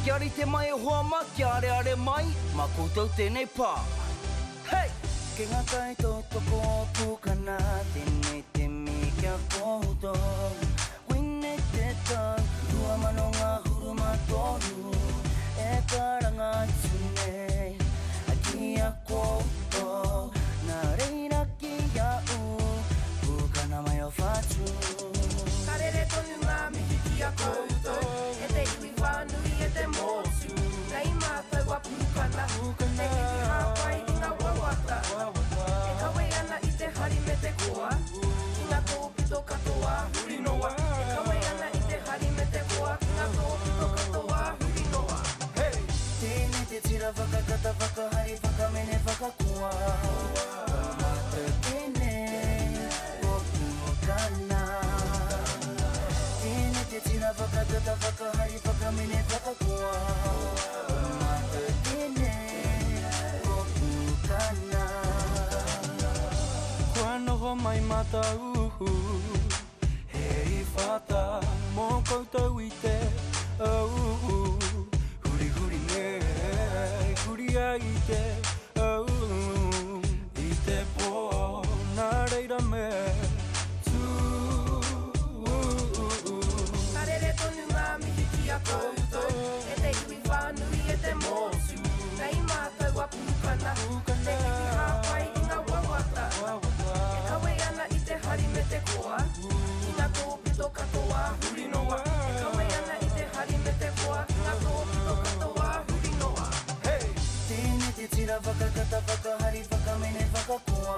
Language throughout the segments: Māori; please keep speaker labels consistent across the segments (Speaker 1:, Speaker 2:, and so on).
Speaker 1: kia ri te mai hoa ma kia are mai ma koutou tēnei pā. Hey! Ke ngā kai tō toko pūkana tēnei te mi kia koutou. Wine te tai tua mano ngā huru ma tonu e karanga tunei a kia koutou nā reira ki au pūkana mai o whātu.
Speaker 2: Karere tonu ngā mihi ki a koutou e te iwi whānui e te mōtu nei mātou wa pūkana te iwi hāpai i ngā wawata e kawe ana i te hari me te koa ki ngā tōpito katoa huri noa e kawe ana i te hari me te koa ki ngā tōpito katoa huri noa.
Speaker 1: Tēnei te tira whakakata whakahari whakamene whakakoa Mata tēnei o pūkana Tēnei te tira whakakata whakahari whakamene whakakoa Mata tēnei o pūkana Kua noho mai mata uhu Hei whata mō koutou i te au Huria i te au I te pō nā reira me tū
Speaker 2: Karere tonu ngā mihi ki a koutou e te iwi whānui e te mōtu nei mātou wa pūkana te iwi hāpai i ngā wawata e kawe ana i te hari me te koa ki ngā tōpito katoa huri noa e kawe ana i te hari me te koa ki ngā tōpito katoa huri noa.
Speaker 1: Tēnei te tira whakakata whakahari whakamene whakakoa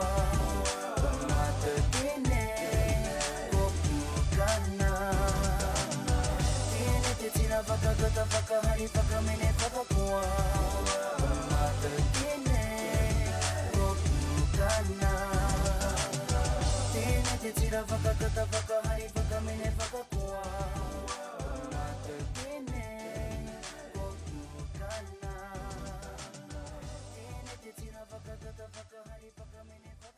Speaker 1: Mata tēnei o pūkana Tēnei te tira whakakata whakahari whakamene whakakoa Mata tēnei o pūkana Tēnei te tira whakakata whakahari whakamene whakakoa Mata tēnei o pūkana Tēnei te tira whakakata whakahari whakamene whakakoa